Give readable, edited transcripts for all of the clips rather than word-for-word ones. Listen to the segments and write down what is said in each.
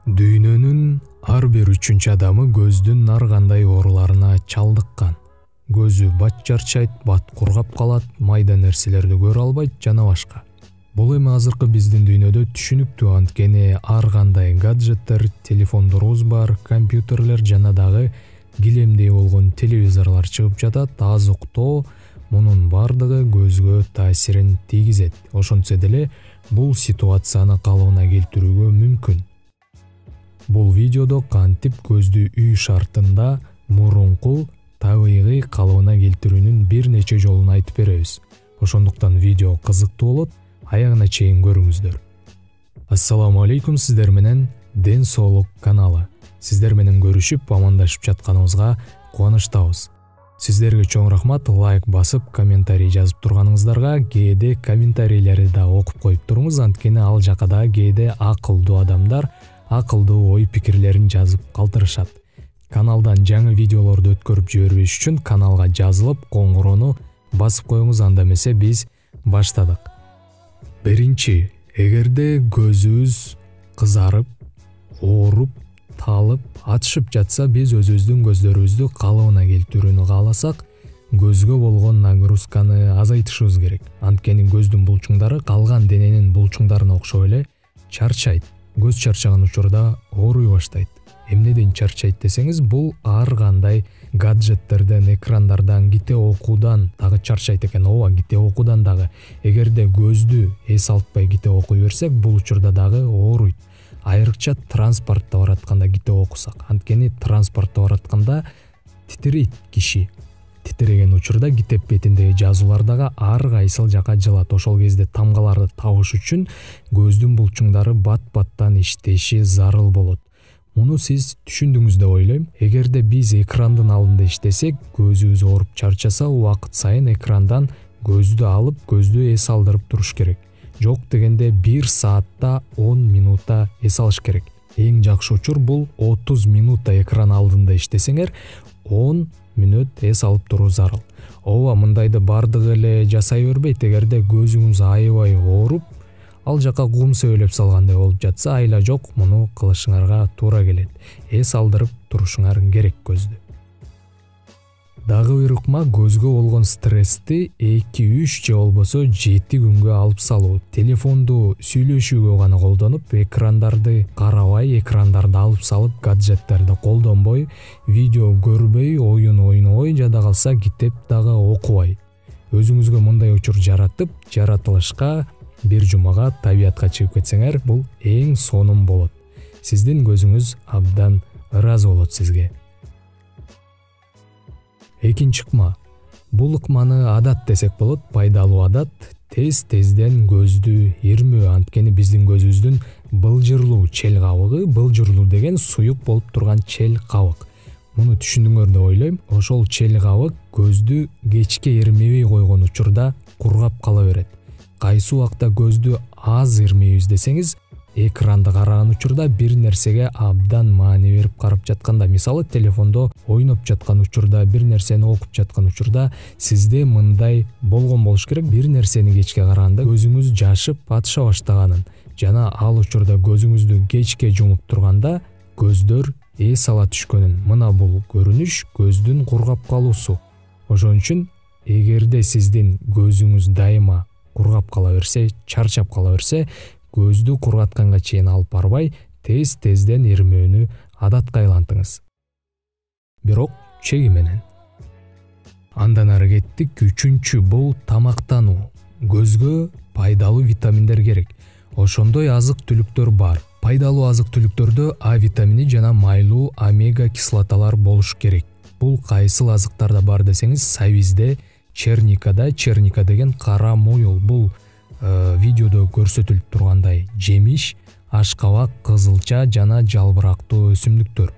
Дүйнөнүн ар бир үчүнчү адамы көздүн ар кандай ооруларына чалдыккан. Көзү бат чарчайт, бат кургап калат, майда нерселерди көрө албайт жана башка. Бул эми азыркы биздин дүйнөдө түшүнүктүү, анткени ар кандай гаджеттер, телефондорубуз бар, компьютерлер жана дагы килемдей болгон телевизорлор чыгып жатат. Аз уктоо мунун бардыгы көзгө таасирин тийгизет. Ошентсе деле бул ситуацияны калыбына келтирүүгө мүмкүн. Бул видеодо кантип көздү үй шартында мурунку табигый калыбына келтирүүнүн бир нече жолун айтып беребиз. Ошондуктан видео кызыктуу болот, аягына чейин көрүңүздөр. Ассаламу алейкум, сиздер менен Ден Соолук каналы. Сиздер менен көрүшүп, амандашып жатканыбызга кубанычтабыз. Сиздерге чоң рахмат, лайк басып, комментарий жазып турганыңыздарга, кээде комментарийлерди да окуп коюп туруңуз, анткени ал жака да кээде акылдуу адамдар акылдуу ой пикирлерин жазып калтырышат. Каналдан жаңы видеолорду өткөрүп жибербеш үчүн каналга жазылып, коңгуроону басып коюңуз, анда эмесе биз баштадык. Биринчи, эгерде көзүбүз кызарып, ооруп, талып, атышып жатса, биз өзүбүздүн көздөрүбүздү калыбына келтирүүнү кааласак, көзгө болгон нагрузканы азайтышыбыз керек. Анткени көздүн булчуңдары калган дененин булчуңдарына окшоп эле чарчайт. Көз чарчаган учурда ооруй баштайт. Эмнеден чарчайт десеңиз, бул ар кандай гаджеттерден, экрандардан, ките окуудан дагы чарчайт экен. Ооба, ките окуудан дагы. Эгерде көздү эс алтпай ките окуй берсек, бул учурда дагы ооруйт. Айрыкча транспортто баратканда ките окусак, анткени транспортто баратканда титирейт киши. Титиреген учурда китеп бетиндеги жазуулар дагы ар кайсыл жака жылат. Ошол кезде тамгаларды табыш үчүн көздүн булчуңдары бат-баттан иштеши зарыл болот. Муну сиз түшүндүңүз деп ойлойм. Эгерде биз экрандын алдында иштесек, көзүбүз ооруп чарчаса, убакыт сайын экрандан көздү алып, көздү эс алдырып туруш керек. Жок дегенде 1 саатта 10 минутта эс алыш керек. Эң жакшы учур бул 30 минутта экран алдында иштесеңер, 10 мүнөт эс алып туруу зарыл. Ооба, мындайды бардыгы эле жасай бербейт. Эгерде көзүңүз аябай ооруп, ал жака кум сөөлөп салгандай болуп жатса, айла жок, муну кылышыңарга туура келет. Эс алдырып турушуңар керек көздү. Дагы бир ыкма, көзгө болгон стрессти 2-3 же болбосо 7 күнгө алып салуу. Телефонду сүйлөшүүгө гана колдонуп, экрандарды карабай, экрандарды алып салып, гаджеттерди колдонбой, видео көрбөй, оюн ойнобой, жада калса китеп дагы окубай. Өзүңүзгө мындай учур жаратып, жаратылышка, бир жумага табиятка чыгып кетсеңер, бул эң сонун болот. Сиздин көзүңүз абдан ыраазы болот сизге. Экинчи ыкма. Бул ыкманы адат десек болот, пайдалуу адат. Тез-тезден көздү ирмөө, анткени биздин көзүбүздүн былжырлуу чел кабыгы, былжырлуу деген суюк болуп турган чел кабык. Муну түшүндүңөр деп ойлойм. Ошол чел кабык көздү кечке ирмебей койгон учурда кургап кала берет. Кайсы убакта көздү аз ирмейбиз десеңиз, экранды караган учурда бир нерсеге абдан маани берип карап жатканда, мисалы телефондо ойноп жаткан учурда, бир нерсени окуп жаткан учурда сизде мындай болгон болуш керек: бир нерсени кечке караганда көзүңүз жашып атыша баштаганын жана ал учурда көзүңүздү кечке жумуп турганда көздөр эс ала түшкөнүн. Мына бул көрүнүш көздүн кургап калуусу. Ошон үчүн эгерде сиздин көзүңүз дайыма кургап кала берсе, чарчап кала берсе, көздү кургатканга чейин алып барбай, тез-тезден ирмөөнү адатка айлантыңыз. Бирок чеги менен. Андан ары кеттик. Үчүнчү, бул тамактануу. Көзгө пайдалуу витаминдер керек. Ошондой азык-түлүктөр бар. Пайдалуу азык-түлүктөрдө А витамини жана майлуу омега кислоталар болуш керек. Бул кайсыл азыктарда бар десеңиз, сабизде, черникада, черника деген кара моюл, бул видеодо көрсөтүлүп тургандай жемиш, ашкабак, кызылча жана жалбырактуу өсүмдүктөр.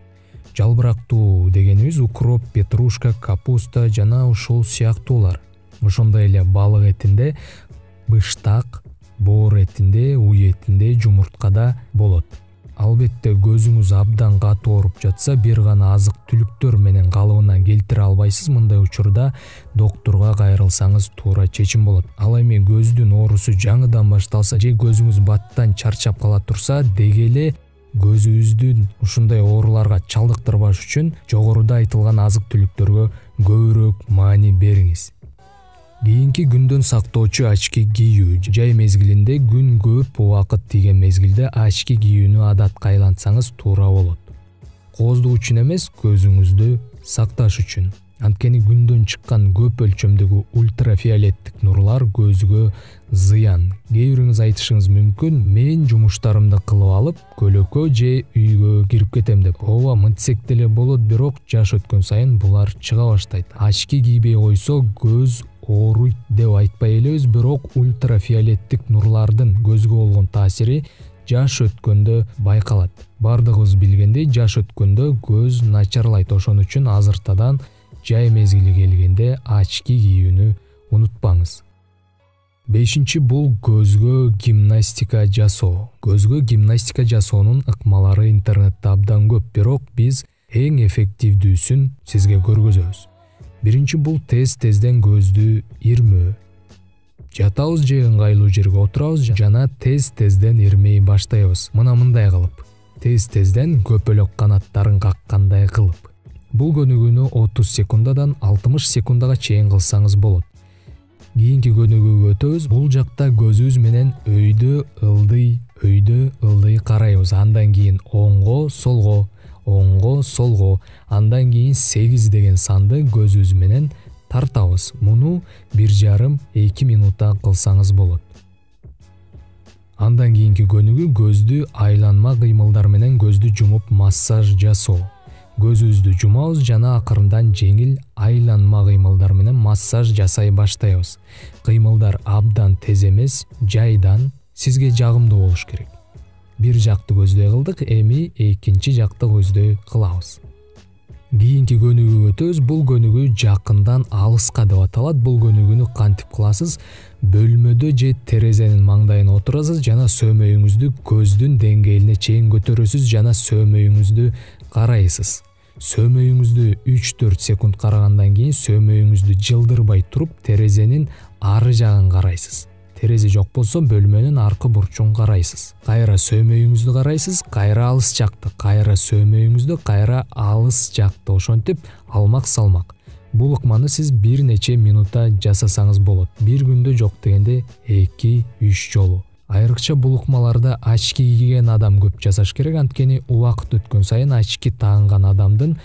Жалбырактуу дегенибиз укроп, петрушка, капуста жана ушул сыяктуулар. Ошондой эле балык этинде, быштак, боор этинде, уй этинде, жумурткада болот. Албетте көзүңүз абдан катуу ооруп жатса, бир гана азык-түлүктөр менен калыбына келтире албайсыз. Мындай учурда доктурга кайрылсаңыз туура чечим болот. Ал эми көздүн оорусу жаңыдан башталса же көзүңүз баттан чарчап кала турса, деги эле көзүбүздүн ушундай ооруларга чалдыктырбаш үчүн жогоруда айтылган азык-түлүктөргө көбүрөөк маани бериңиз. Кийинки күндөн сактоочу ачки кийүү. Жай мезгилинде күн көп убакыт тийген мезгилде ачки кийүүнү адатка айлантсаңыз туура болот. Кооздук үчүн эмес, көзүңүздү сакташ үчүн. Анткени күндөн чыккан көп өлчөмдөгү ультрафиолеттик нурлар көзгө зыян. Кээ бириңиз айтышыңыз мүмкүн, мен жумуштарымды кылып алып, көлөкө же үйгө кирип кетем деп. Ооба, мынтсек деле болот, бирок жаш өткөн сайын булар чыга баштайт. Ачки кийбей койсо көз ооруйт деп айтпай элебиз, бирок ультрафиолеттик нурлардын көзгө болгон таасири жаш өткөндө байкалат. Бардыгыбыз билгендей, жаш өткөндө көз начарлайт. Ошон үчүн азыртадан жай мезгили келгенде ачки кийүүнү унутпаңыз. 5-чи бул көзгө гимнастика жасоо. Көзгө гимнастика жасоонун ыкмалары интернетте абдан көп, бирок биз эң эффективдүүсүн сизге көргөзөбүз. Биринчи бул тез-тезден көздү ирмөө. Жатабыз же ыңгайлуу жерге отурабыз жана тез-тезден ирмей баштайбыз. Мындай кылып, тез-тезден көпөлөк канаттарын каккандай кылып. Бул көнүгүүнү 30 секундадан 60 секундага чейин кылсаңыз болот. Кийинки көнүгүүгө өтөбүз. Бул жакта көзүбүз менен өйдө ылдый карайбыз. Андан кийин оңго, солго, андан кийин 8 деген санды көзүбүз менен тартабыз. Муну 1,5-2 минутта кылсаңыз болот. Андан кийинки көнүгүү көздү айланма кыймылдар менен көздү жумуп массаж жасоо. Көзүбүздү жумабыз жана акырындан жеңил айланма кыймылдар менен массаж жасай баштайбыз. Кыймылдар абдан тез эмес, жайдан, сизге жагымдуу болуш керек. Бир жакты көздөй кылдык, эми экинчи жакты көздөй кылабыз. Кийинки көнүгүүгө өтөбүз. Бул көнүгүү жакындан алыска деп аталат. Бул көнүгүүнү кантип кыласыз? Бөлмөдө же терезенин маңдайына отурасыз жана сөөмөйүңүздү көздүн деңгээлине чейин көтөрөсүз жана сөөмөйүңүздү карайсыз. Сөөмөйүңүздү 3-4 секунд карагандан кийин сөөмөйүңүздү жылдырбай туруп терезенин ары жагын карайсыз. Терезе жок болсо бөлмөнүн аркы бурчун карайсыз. Кайра сөөмөйүңүздү карайсыз, кайра алыс жакты, кайра сөөмөйүңүздү, кайра алыс жакты. Ошентип алмак-салмак. Бул ыкманы сиз бир нече минутта жасасаңыз болот. Бир күндө жок дегенде 2-3 жолу. Айрыкча бул ыкмаларды ачки кийген адам көп жасаш керек, анткени убакыт өткөн сайын ачки тааган адамдын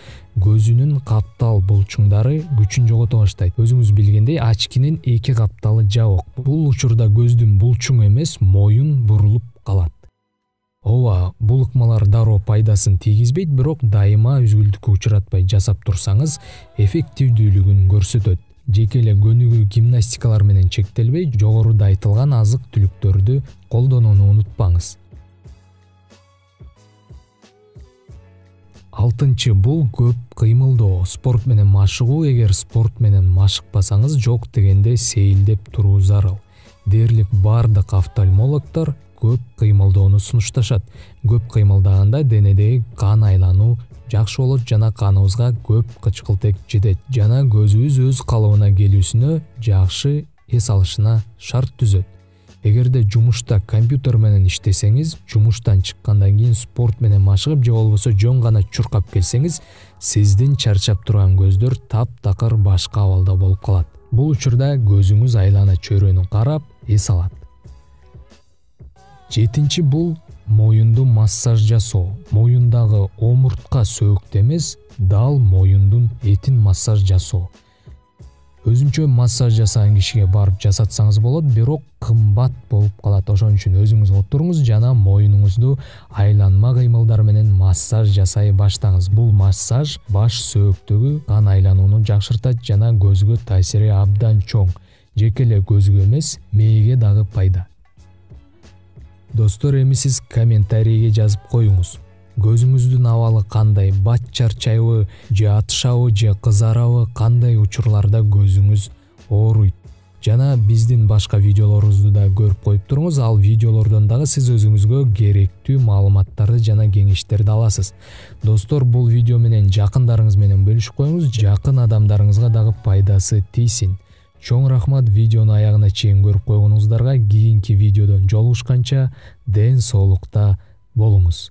көзүнүн каптал булчуңдары күчүн жогото баштайт. Өзүңүз билгендей, ачкинин 2 капталы жабык. Бул учурда көздүн булчуңу эмес, моюн бурулуп калат. Ооба, бул ыкмалар дароо пайдасын тийгизбейт, бирок дайыма үзгүлтүккө учуратпай жасап турсаңыз, эффективдүүлүгүн көрсөтөт. Жеке эле көнүгүү гимнастикалар менен чектелбей, жогоруда айтылган азык-түлүктөрдү колдонууну унутпаңыз. 6-чы бул көп кыймылдоо. Спорт менен машыгуу. Эгер спорт менен машыкпасаңыз, жок дегенде сейилдеп туруу зарыл. Дээрлик бардык офтальмологдор көп кыймылдоону сунушташат. Көп кыймылдаганда денедеги кан айлануу жакшы болот жана каныбызга көп кычкылтек жетет жана көзүбүз өз калыбына келүүсүнө жакшы эс алышына шарт түзөт. Эгерде жумушта компьютер менен иштесеңиз, жумуштан чыккандан кийин спорт менен машыгып же болбосо жөн гана чуркап келсеңиз, сиздин чарчап турган көздөр таптакыр башка абалда болуп калат. Бул учурда көзүңүз айлана чөйрөнү карап эс алат. 7-чи бул моюнду массаж жасоо. Моюндагы омуртка сөөктө эмес, дал моюндун этин массаж жасоо. Өзүнчө массаж жасаган кишиге барып жасатсаңыз болот, бирок кымбат болуп калат. Ошон үчүн өзүңүз отуруңуз жана моюнуңузду айланма кыймылдар менен массаж жасай баштаңыз. Бул массаж баш сөөктөгү кан айланууну жакшыртат жана көзгө таасири абдан чоң. Жеке эле көзгө эмес, мээге дагы пайда. Достор, эми сиз комментарийге жазып коюңуз. Көзүңүздүн абалы кандай? Бат чарчайбы, же атышабы, же кызарабы? Кандай учурларда көзүңүз ооруйт? Жана биздин башка видеолорубузду да көрүп коюп туруңуз. Ал видеолордон дагы сиз өзүңүзгө керектүү маалыматтарды жана кеңештерди аласыз. Достор, бул видео менен жакындарыңыз менен бөлүшүп коюңуз. Жакын адамдарыңызга дагы пайдасы тийсин. Чоң рахмат, видеону аягына чейин көрүп койгонуңуздарга. Кийинки видеодон жолугушканча ден соолукта болуңуз.